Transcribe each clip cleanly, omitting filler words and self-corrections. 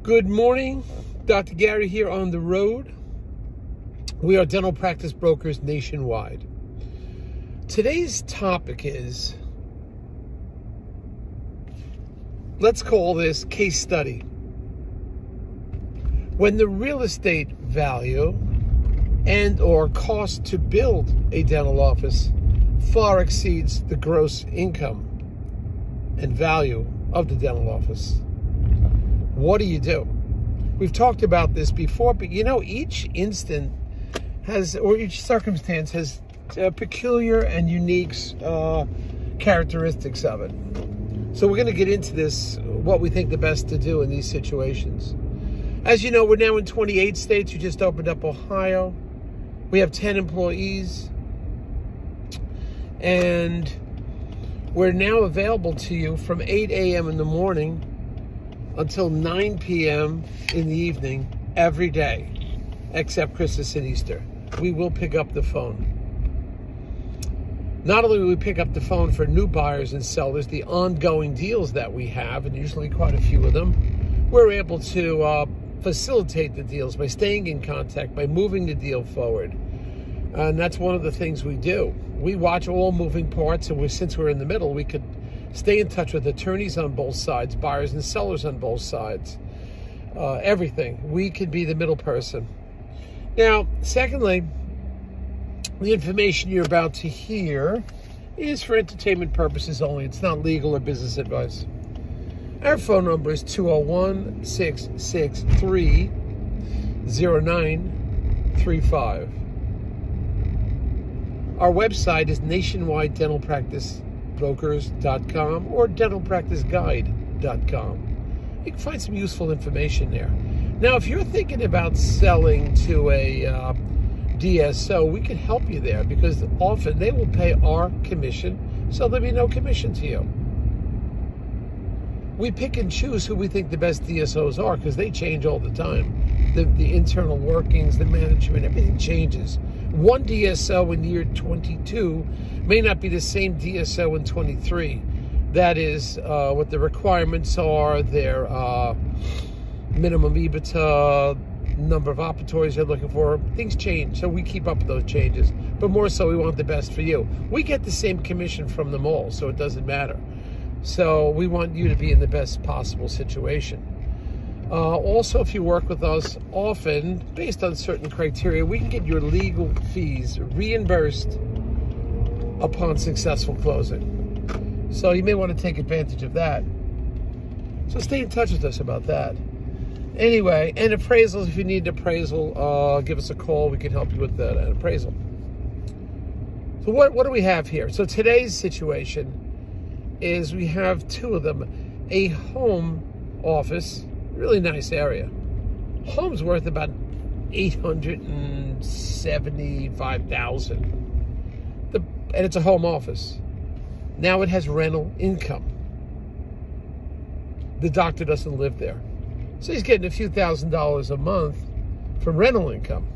Good morning, Dr. Gary here on the road. We are dental practice brokers nationwide. Today's topic is, let's call this case study. When the real estate value and or cost to build a dental office far exceeds the gross income and value of the dental office, what do? We've talked about this before, but each instant or each circumstance has peculiar and unique characteristics of it. So we're going to get into this, what we think the best to do in these situations. As you know, we're now in 28 states. We just opened up Ohio. We have 10 employees. And we're now available to you from 8 a.m. in the morning until 9 p.m. in the evening every day, except Christmas and Easter. We will pick up the phone. Not only will we pick up the phone for new buyers and sellers, the ongoing deals that we have, and usually quite a few of them, we're able to facilitate the deals by staying in contact, by moving the deal forward. And that's one of the things we do. We watch all moving parts, and since we're in the middle, we could stay in touch with attorneys on both sides, buyers and sellers on both sides, everything. We can be the middle person. Now, secondly, the information you're about to hear is for entertainment purposes only. It's not legal or business advice. Our phone number is 201-663-0935. Our website is nationwidedentalpracticebrokers.com or dentalpracticeguide.com. You can find some useful information there. Now, if you're thinking about selling to a DSO, we can help you there because often they will pay our commission, so there'll be no commission to you. We pick and choose who we think the best DSOs are because they change all the time. The internal workings, the management, everything changes. One DSO in year 22 may not be the same DSO in 23. That is what the requirements are, their minimum EBITDA, number of operatories they're looking for. Things change, so we keep up with those changes. But more so, we want the best for you. We get the same commission from them all, so it doesn't matter. So we want you to be in the best possible situation. Also, if you work with us, often, based on certain criteria, we can get your legal fees reimbursed upon successful closing. So you may want to take advantage of that. So stay in touch with us about that. Anyway, and appraisals, if you need an appraisal, give us a call. We can help you with an appraisal. So what do we have here? So today's situation is we have two of them. A home office, really nice area. Home's worth about $875,000. And it's a home office. Now it has rental income. The doctor doesn't live there. So he's getting a few $1,000s a month from rental income.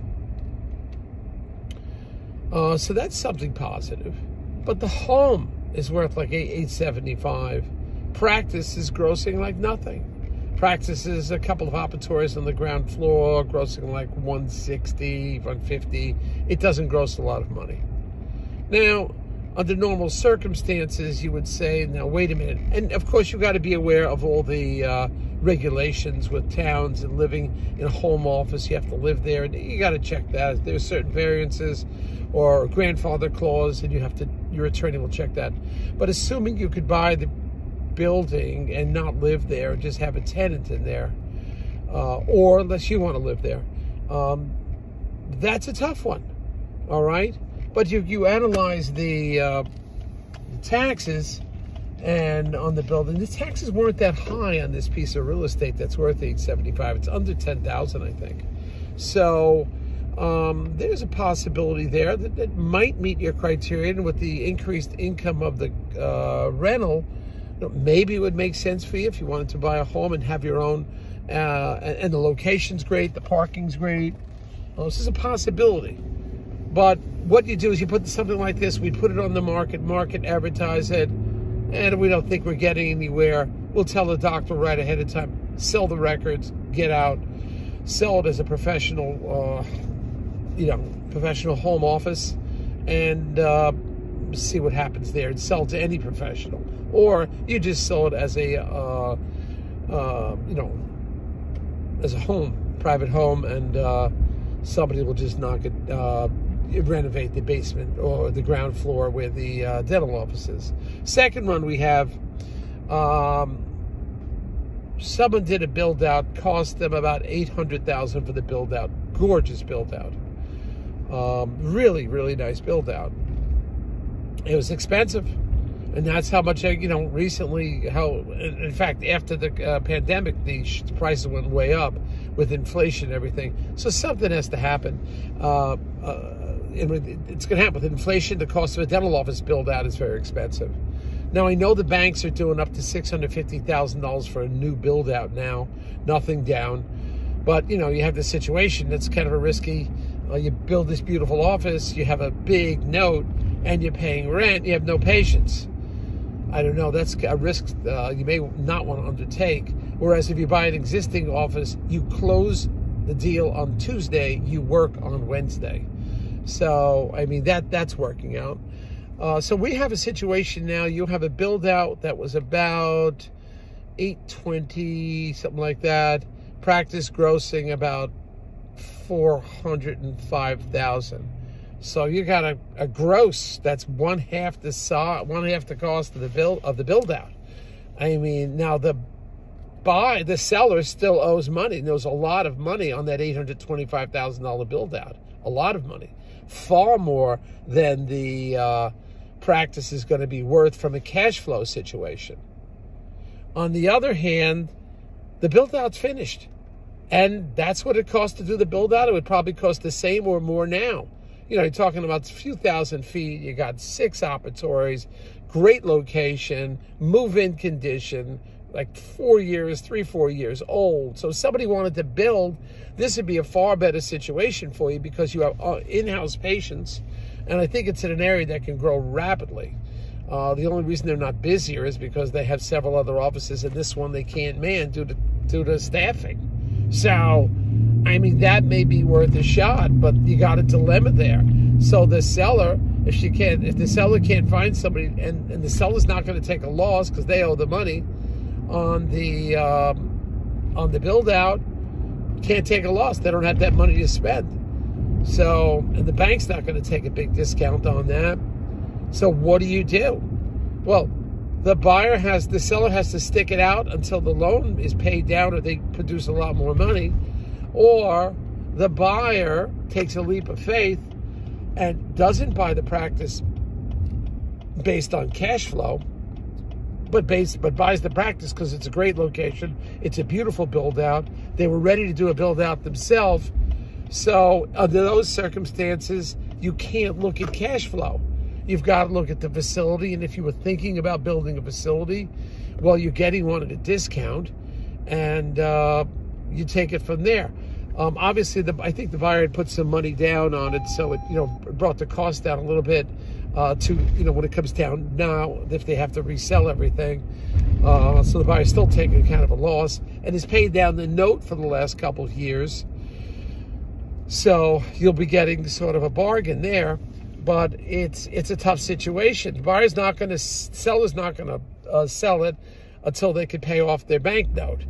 So that's something positive. But the home is worth like $875,000. Practice is grossing like nothing. Practice is a couple of operatories on the ground floor, grossing like $160,000, $150,000. It doesn't gross a lot of money. Now, under normal circumstances, you would say, now, wait a minute. And, of course, you've got to be aware of all the regulations with towns and living in a home office. You have to live there, and you got to check that. There's certain variances or grandfather clause, and your attorney will check that. But assuming you could buy the building and not live there, just have a tenant in there, or unless you want to live there, that's a tough one, all right? But you analyze the taxes and on the building, the taxes weren't that high on this piece of real estate that's worth $875,000. It's under $10,000, I think. So there's a possibility there that might meet your criteria, and with the increased income of the rental, maybe it would make sense for you if you wanted to buy a home and have your own, and the location's great, the parking's great. This is a possibility. But what you do is you put something like this, we put it on the market, advertise it, and if we don't think we're getting anywhere, we'll tell the doctor right ahead of time, sell the records, get out, sell it as a professional, professional home office, and see what happens there, and sell to any professional. Or you just sell it as a, as a home, private home, and somebody will just knock it, renovate the basement or the ground floor where the dental office is. Second one we have, someone did a build out, cost them about $800,000 for the build out. Gorgeous build out. Really, really nice build out. It was expensive. And that's how much, recently, in fact, after the pandemic, the prices went way up with inflation and everything. So something has to happen. It's going to happen with inflation. The cost of a dental office build out is very expensive. Now, I know the banks are doing up to $650,000 for a new build out now, nothing down. But, you have the situation that's kind of a risky. You build this beautiful office, you have a big note, and you're paying rent, you have no patience. I don't know, that's a risk you may not want to undertake. Whereas if you buy an existing office, you close the deal on Tuesday, you work on Wednesday. So, I mean, that's working out. So we have a situation now, you have a build out that was about $820, something like that. Practice grossing about $405,000. So you got a gross that's one half the cost of the build out. I mean, now the seller still owes money. There's a lot of money on that $825,000 build out. A lot of money, far more than the practice is going to be worth from a cash flow situation. On the other hand, the build out's finished, and that's what it costs to do the build out. It would probably cost the same or more now. You're talking about a few thousand feet. You got 6 operatories, great location, move-in condition, like 4 years, 4 years old. So if somebody wanted to build, this would be a far better situation for you because you have in-house patients, and I think it's in an area that can grow rapidly. The only reason they're not busier is because they have several other offices, and this one they can't man due to staffing. So, I mean, that may be worth a shot, but you got a dilemma there. So the seller, if the seller can't find somebody, and the seller's not going to take a loss because they owe the money on the build out, can't take a loss. They don't have that money to spend. So, and the bank's not going to take a big discount on that. So what do you do? Well, the seller has to stick it out until the loan is paid down or they produce a lot more money, or the buyer takes a leap of faith and doesn't buy the practice based on cash flow, but buys the practice because it's a great location, it's a beautiful build out. They were ready to do a build out themselves. So under those circumstances, you can't look at cash flow. You've got to look at the facility, and if you were thinking about building a facility, well, you're getting one at a discount, and you take it from there. Obviously, I think the buyer had put some money down on it, so it brought the cost down a little bit to when it comes down now, if they have to resell everything. So the buyer's still taking kind of a loss and has paid down the note for the last couple of years. So you'll be getting sort of a bargain there. But it's a tough situation. The seller's not going to sell it until they could pay off their bank note.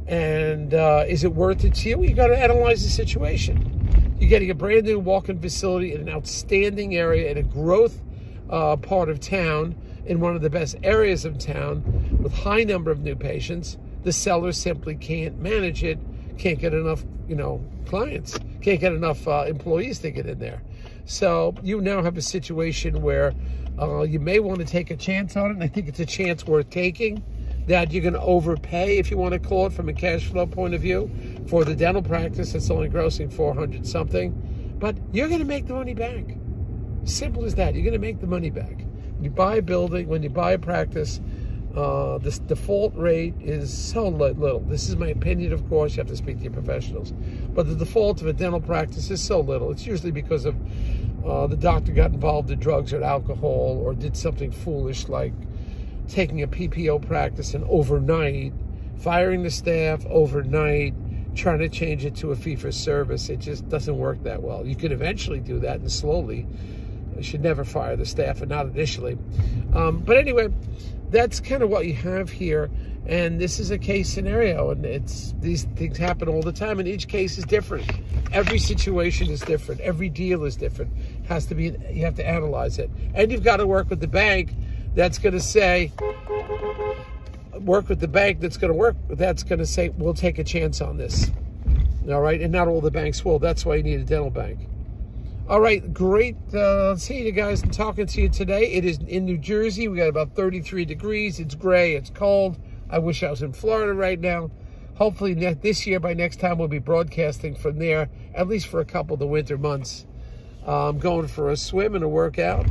And is it worth it to you? You got to analyze the situation. You're getting a brand new walk-in facility in an outstanding area in a growth part of town, in one of the best areas of town, with high number of new patients. The seller simply can't manage it, can't get enough, clients, can't get enough employees to get in there. So you now have a situation where you may want to take a chance on it, and I think it's a chance worth taking, that you're going to overpay, if you want to call it from a cash flow point of view, for the dental practice that's only grossing 400 something, but you're going to make the money back. Simple as that. You're going to make the money back. When you buy a building, when you buy a practice, this default rate is so little. This is my opinion, of course. You have to speak to your professionals. But the default of a dental practice is so little. It's usually because of the doctor got involved in drugs or alcohol, or did something foolish like taking a PPO practice and overnight, firing the staff overnight, trying to change it to a fee-for-service. It just doesn't work that well. You could eventually do that, and slowly. You should never fire the staff, and not initially. But anyway, that's kind of what you have here. And this is a case scenario, and these things happen all the time, and each case is different. Every situation is different. Every deal is different. You have to analyze it. And you've got to work with the bank that's going to say, that's going to say, we'll take a chance on this. All right? And not all the banks will. That's why you need a dental bank. All right, great seeing you guys and talking to you today. It is in New Jersey. We got about 33 degrees. It's gray. It's cold. I wish I was in Florida right now. Hopefully this year, by next time, we'll be broadcasting from there, at least for a couple of the winter months. I'm going for a swim and a workout.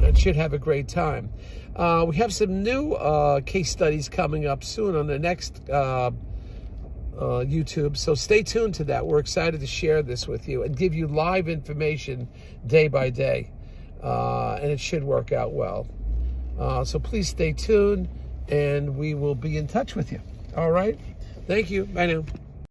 I should have a great time. We have some new case studies coming up soon on the next YouTube, so stay tuned to that. We're excited to share this with you and give you live information day by day, and it should work out well. So please stay tuned, and we will be in touch with you. All right? Thank you. Bye now.